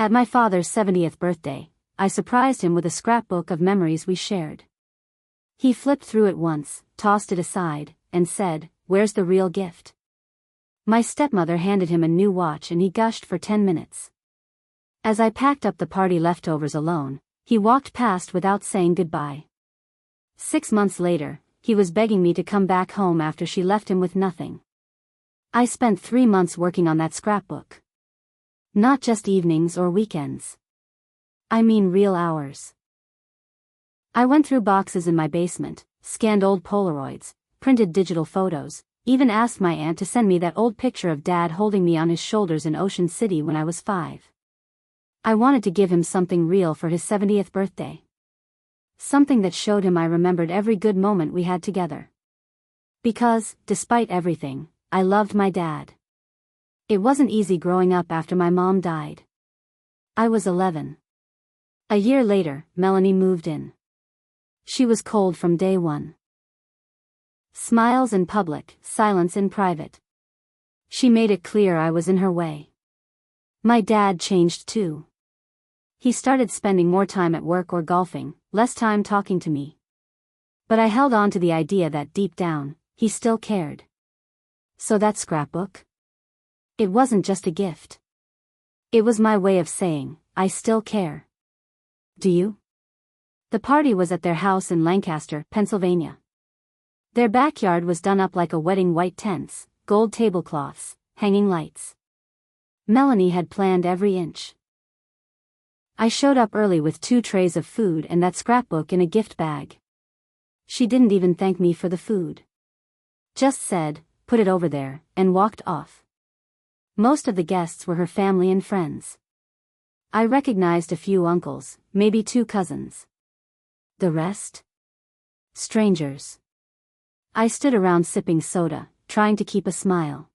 At my father's 70th birthday, I surprised him with a scrapbook of memories we shared. He flipped through it once, tossed it aside, and said, "Where's the real gift?" My stepmother handed him a new watch and he gushed for 10 minutes. As I packed up the party leftovers alone, he walked past without saying goodbye. 6 months later, he was begging me to come back home after she left him with nothing. I spent 3 months working on that scrapbook. Not just evenings or weekends. I mean real hours. I went through boxes in my basement, scanned old Polaroids, printed digital photos, even asked my aunt to send me that old picture of Dad holding me on his shoulders in Ocean City when I was 5. I wanted to give him something real for his 70th birthday. Something that showed him I remembered every good moment we had together. Because, despite everything, I loved my dad. It wasn't easy growing up after my mom died. I was 11. A year later, Melanie moved in. She was cold from day one. Smiles in public, silence in private. She made it clear I was in her way. My dad changed too. He started spending more time at work or golfing, less time talking to me. But I held on to the idea that deep down, he still cared. So that scrapbook? It wasn't just a gift. It was my way of saying, I still care. Do you? The party was at their house in Lancaster, Pennsylvania. Their backyard was done up like a wedding, white tents, gold tablecloths, hanging lights. Melanie had planned every inch. I showed up early with 2 trays of food and that scrapbook in a gift bag. She didn't even thank me for the food. Just said, "Put it over there," and walked off. Most of the guests were her family and friends. I recognized a few uncles, maybe 2 cousins. The rest? Strangers. I stood around sipping soda, trying to keep a smile.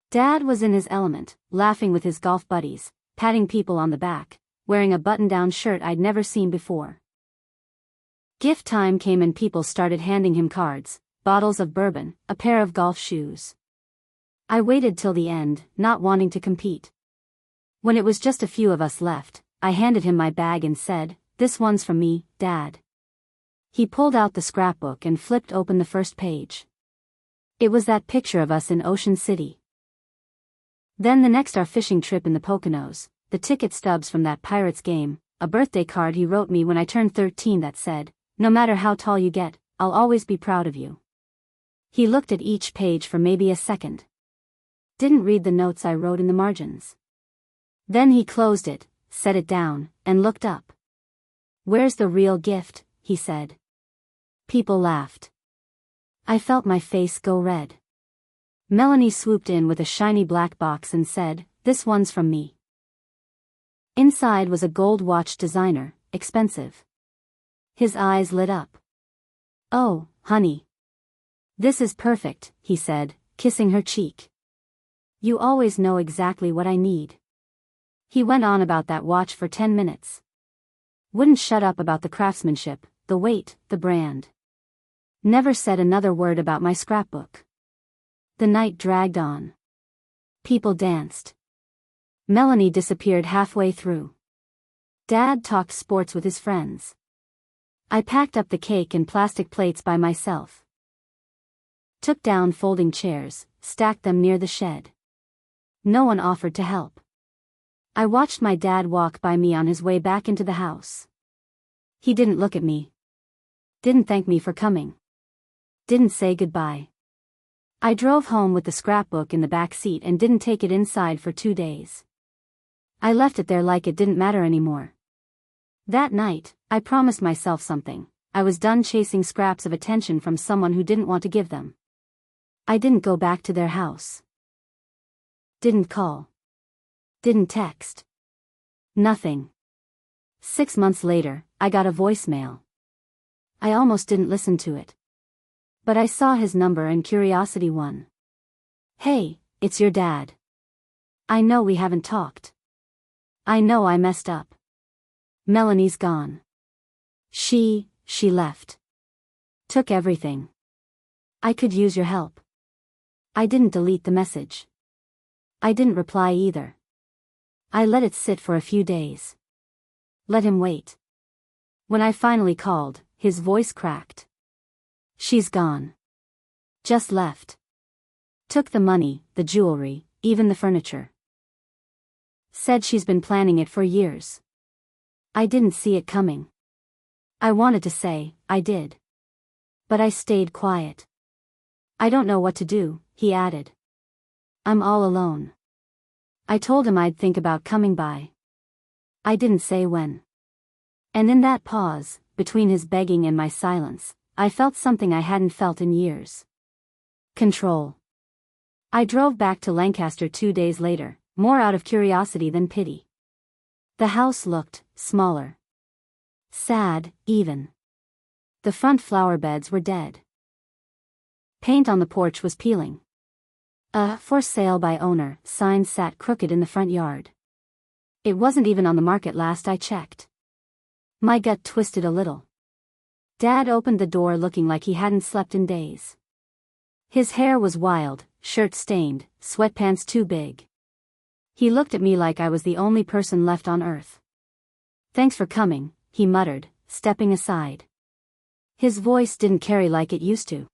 Dad was in his element, laughing with his golf buddies, patting people on the back, wearing a button-down shirt I'd never seen before. Gift time came and people started handing him cards, bottles of bourbon, a pair of golf shoes. I waited till the end, not wanting to compete. When it was just a few of us left, I handed him my bag and said, "This one's from me, Dad." He pulled out the scrapbook and flipped open the first page. It was that picture of us in Ocean City. Then the next our fishing trip in the Poconos, the ticket stubs from that Pirates game, a birthday card he wrote me when I turned 13 that said, "No matter how tall you get, I'll always be proud of you." He looked at each page for maybe a second. Didn't read the notes I wrote in the margins. Then he closed it, set it down, and looked up. "Where's the real gift?" he said. People laughed. I felt my face go red. Melanie swooped in with a shiny black box and said, "This one's from me." Inside was a gold watch designer, expensive. His eyes lit up. "Oh, honey. This is perfect," he said, kissing her cheek. "You always know exactly what I need." He went on about that watch for 10 minutes. Wouldn't shut up about the craftsmanship, the weight, the brand. Never said another word about my scrapbook. The night dragged on. People danced. Melanie disappeared halfway through. Dad talked sports with his friends. I packed up the cake and plastic plates by myself. Took down folding chairs, stacked them near the shed. No one offered to help. I watched my dad walk by me on his way back into the house. He didn't look at me. Didn't thank me for coming. Didn't say goodbye. I drove home with the scrapbook in the back seat and didn't take it inside for 2 days. I left it there like it didn't matter anymore. That night, I promised myself something. I was done chasing scraps of attention from someone who didn't want to give them. I didn't go back to their house. Didn't call. Didn't text. Nothing. 6 months later, I got a voicemail. I almost didn't listen to it. But I saw his number and curiosity won. "Hey, it's your dad. I know we haven't talked. I know I messed up. Melanie's gone. She left. Took everything. I could use your help." I didn't delete the message. I didn't reply either. I let it sit for a few days. Let him wait. When I finally called, his voice cracked. She's gone. Just left. Took the money, the jewelry, even the furniture. Said she's been planning it for years. I didn't see it coming. I wanted to say, I did. But I stayed quiet. I don't know what to do, he added. I'm all alone. I told him I'd think about coming by. I didn't say when. And in that pause, between his begging and my silence, I felt something I hadn't felt in years. Control. I drove back to Lancaster 2 days later, more out of curiosity than pity. The house looked smaller. Sad, even. The front flower beds were dead. Paint on the porch was peeling. A "for sale by owner" sign sat crooked in the front yard. It wasn't even on the market last I checked. My gut twisted a little. Dad opened the door looking like he hadn't slept in days. His hair was wild, shirt stained, sweatpants too big. He looked at me like I was the only person left on earth. "Thanks for coming," he muttered, stepping aside. His voice didn't carry like it used to.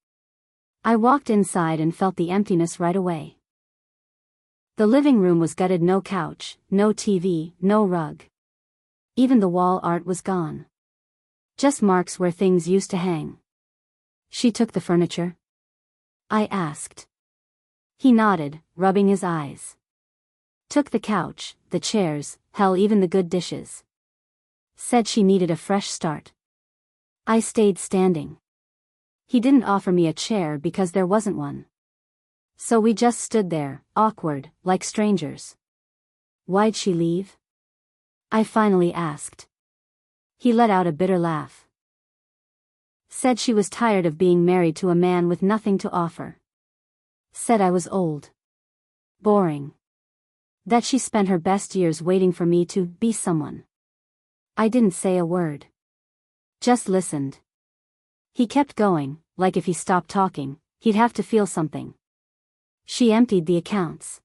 I walked inside and felt the emptiness right away. The living room was gutted, no couch, no TV, no rug. Even the wall art was gone. Just marks where things used to hang. "She took the furniture?" I asked. He nodded, rubbing his eyes. "Took the couch, the chairs, hell, even the good dishes. Said she needed a fresh start." I stayed standing. He didn't offer me a chair because there wasn't one. So we just stood there, awkward, like strangers. "Why'd she leave?" I finally asked. He let out a bitter laugh. Said she was tired of being married to a man with nothing to offer. Said I was old. Boring. That she spent her best years waiting for me to be someone. I didn't say a word. Just listened. He kept going, like if he stopped talking, he'd have to feel something. "She emptied the accounts.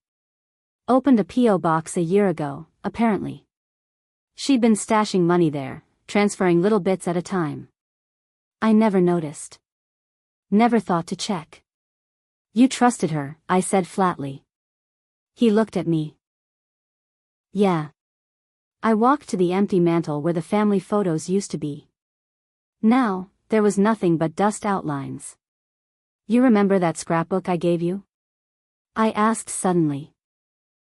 Opened a P.O. box a year ago, apparently. She'd been stashing money there, transferring little bits at a time. I never noticed. Never thought to check." "You trusted her," I said flatly. He looked at me. "Yeah." I walked to the empty mantel where the family photos used to be. Now, there was nothing but dust outlines. "You remember that scrapbook I gave you?" I asked suddenly.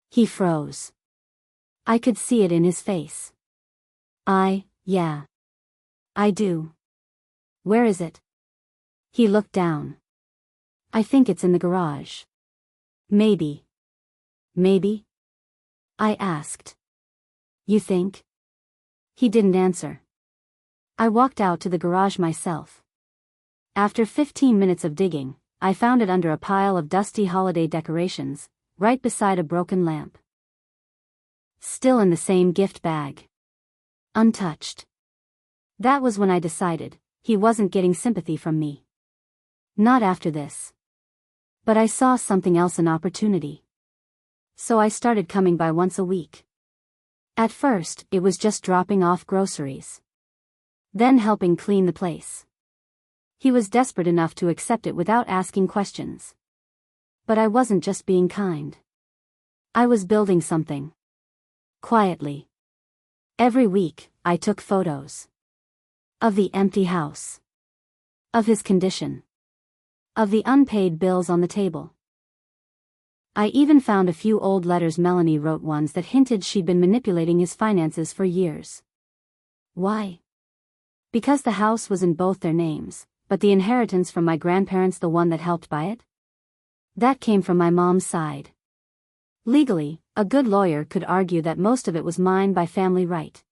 He froze. I could see it in his face. Yeah. I do." "Where is it?" He looked down. "I think it's in the garage." Maybe. I asked. "You think?" He didn't answer. I walked out to the garage myself. After 15 minutes of digging, I found it under a pile of dusty holiday decorations, right beside a broken lamp. Still in the same gift bag. Untouched. That was when I decided, he wasn't getting sympathy from me. Not after this. But I saw something else, an opportunity. So I started coming by once a week. At first, it was just dropping off groceries. Then helping clean the place. He was desperate enough to accept it without asking questions. But I wasn't just being kind. I was building something. Quietly. Every week, I took photos. Of the empty house. Of his condition. Of the unpaid bills on the table. I even found a few old letters Melanie wrote, ones that hinted she'd been manipulating his finances for years. Why? Because the house was in both their names, but the inheritance from my grandparents the one that helped buy it? That came from my mom's side. Legally, a good lawyer could argue that most of it was mine by family right.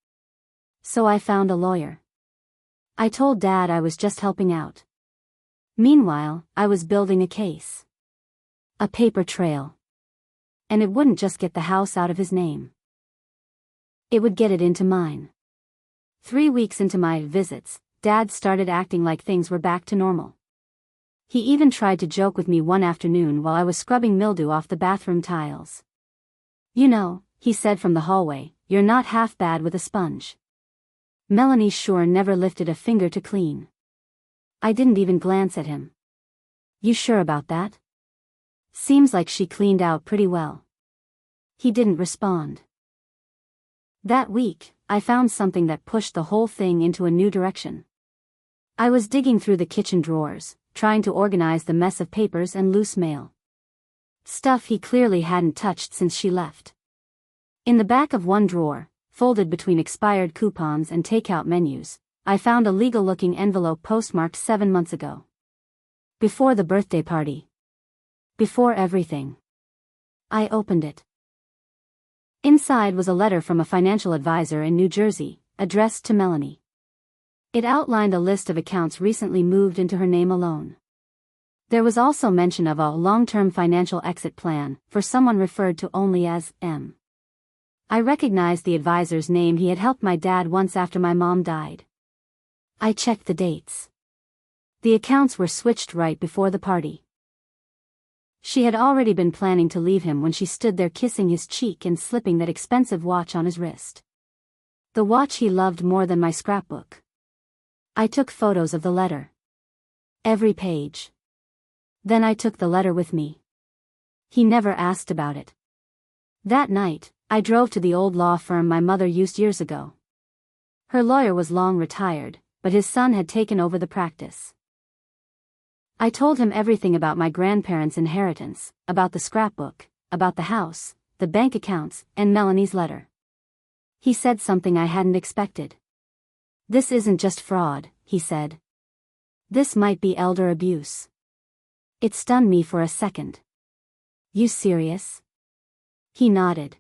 So I found a lawyer. I told Dad I was just helping out. Meanwhile, I was building a case. A paper trail. And it wouldn't just get the house out of his name. It would get it into mine. 3 weeks into my visits, Dad started acting like things were back to normal. He even tried to joke with me one afternoon while I was scrubbing mildew off the bathroom tiles. "You know, he said from the hallway, "You're not half bad with a sponge." Melanie sure never lifted a finger to clean. I didn't even glance at him. "You sure about that? Seems like she cleaned out pretty well." He didn't respond. That week, I found something that pushed the whole thing into a new direction. I was digging through the kitchen drawers, trying to organize the mess of papers and loose mail. Stuff he clearly hadn't touched since she left. In the back of one drawer, folded between expired coupons and takeout menus, I found a legal-looking envelope postmarked 7 months ago. Before the birthday party. Before everything. I opened it. Inside was a letter from a financial advisor in New Jersey, addressed to Melanie. It outlined a list of accounts recently moved into her name alone. There was also mention of a long-term financial exit plan for someone referred to only as M. I recognized the advisor's name. He had helped my dad once after my mom died. I checked the dates. The accounts were switched right before the party. She had already been planning to leave him when she stood there kissing his cheek and slipping that expensive watch on his wrist. The watch he loved more than my scrapbook. I took photos of the letter. Every page. Then I took the letter with me. He never asked about it. That night, I drove to the old law firm my mother used years ago. Her lawyer was long retired, but his son had taken over the practice. I told him everything about my grandparents' inheritance, about the scrapbook, about the house, the bank accounts, and Melanie's letter. He said something I hadn't expected. "This isn't just fraud," he said. "This might be elder abuse." It stunned me for a second. "You serious?" He nodded.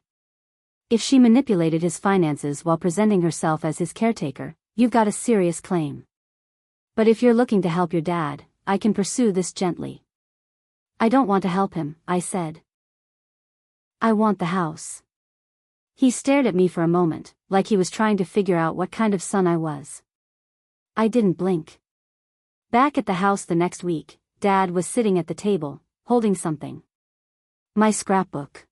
"If she manipulated his finances while presenting herself as his caretaker, you've got a serious claim. But if you're looking to help your dad, I can pursue this gently." "I don't want to help him," I said. "I want the house." He stared at me for a moment, like he was trying to figure out what kind of son I was. I didn't blink. Back at the house the next week, Dad was sitting at the table, holding something. My scrapbook.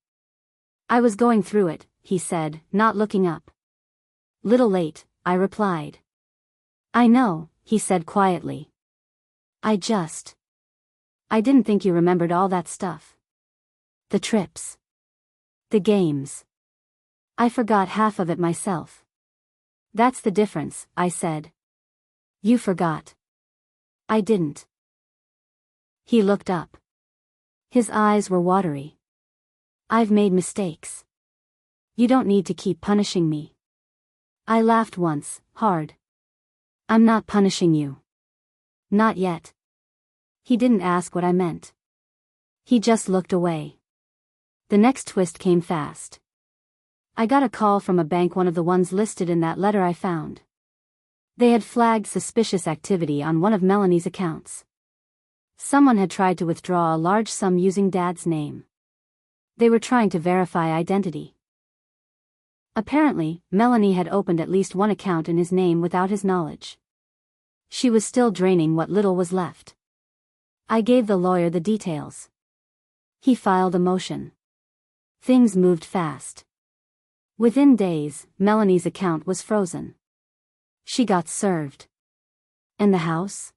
"I was going through it," he said, not looking up. "Little late," I replied. "I know," he said quietly. I didn't think you remembered all that stuff. The trips. The games. I forgot half of it myself." "That's the difference," I said. "You forgot." "I didn't." He looked up. His eyes were watery. "I've made mistakes. You don't need to keep punishing me." I laughed once, hard. "I'm not punishing you. Not yet." He didn't ask what I meant. He just looked away. The next twist came fast. I got a call from a bank, one of the ones listed in that letter I found. They had flagged suspicious activity on one of Melanie's accounts. Someone had tried to withdraw a large sum using Dad's name. They were trying to verify identity. Apparently, Melanie had opened at least one account in his name without his knowledge. She was still draining what little was left. I gave the lawyer the details. He filed a motion. Things moved fast. Within days, Melanie's account was frozen. She got served. And the house?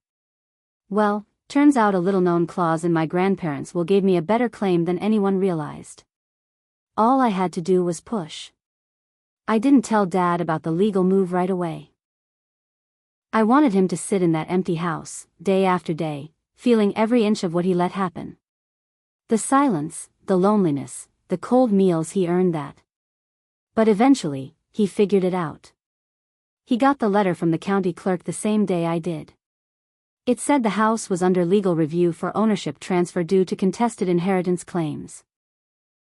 Well, turns out a little-known clause in my grandparents' will gave me a better claim than anyone realized. All I had to do was push. I didn't tell Dad about the legal move right away. I wanted him to sit in that empty house, day after day, feeling every inch of what he let happen. The silence, the loneliness, the cold meals, he earned that. But eventually, he figured it out. He got the letter from the county clerk the same day I did. It said the house was under legal review for ownership transfer due to contested inheritance claims.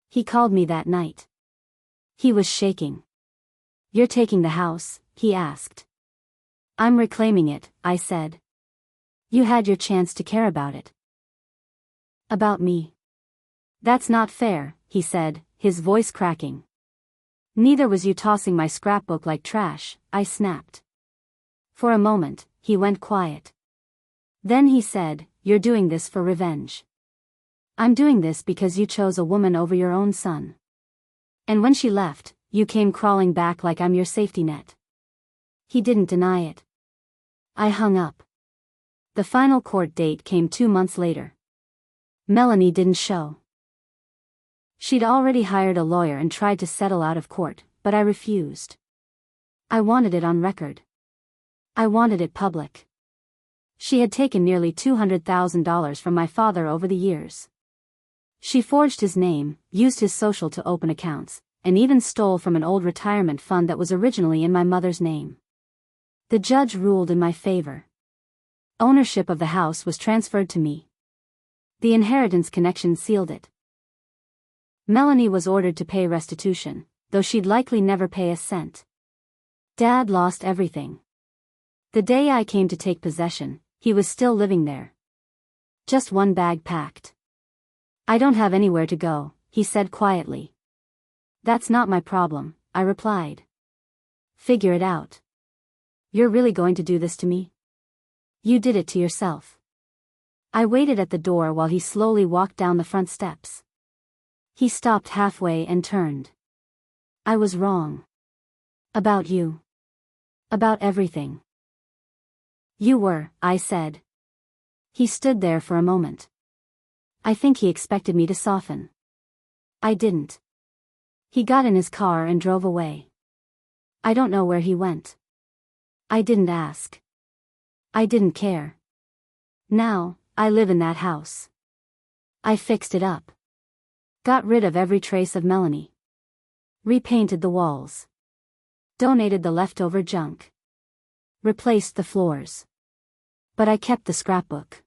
He called me that night. He was shaking. "You're taking the house?" he asked. "I'm reclaiming it," I said. "You had your chance to care about it." "About me?" "That's not fair," he said, his voice cracking. "Neither was you tossing my scrapbook like trash," I snapped. For a moment, he went quiet. Then he said, "You're doing this for revenge. I'm doing this because you chose a woman over your own son." And when she left, you came crawling back like I'm your safety net. He didn't deny it. I hung up. The final court date came 2 months later. Melanie didn't show. She'd already hired a lawyer and tried to settle out of court, but I refused. I wanted it on record. I wanted it public. She had taken nearly $200,000 from my father over the years. She forged his name, used his social to open accounts, and even stole from an old retirement fund that was originally in my mother's name. The judge ruled in my favor. Ownership of the house was transferred to me. The inheritance connection sealed it. Melanie was ordered to pay restitution, though she'd likely never pay a cent. Dad lost everything. The day I came to take possession, he was still living there. Just one bag packed. I don't have anywhere to go, he said quietly. That's not my problem, I replied. Figure it out. You're really going to do this to me? You did it to yourself. I waited at the door while he slowly walked down the front steps. He stopped halfway and turned. I was wrong. About you. About everything. You were, I said. He stood there for a moment. I think he expected me to soften. I didn't. He got in his car and drove away. I don't know where he went. I didn't ask. I didn't care. Now, I live in that house. I fixed it up. Got rid of every trace of Melanie. Repainted the walls. Donated the leftover junk. Replaced the floors. But I kept the scrapbook.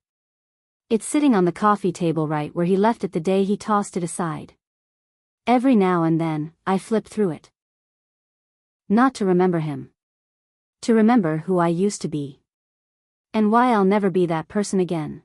It's sitting on the coffee table right where he left it the day he tossed it aside. Every now and then, I flip through it. Not to remember him. To remember who I used to be. And why I'll never be that person again.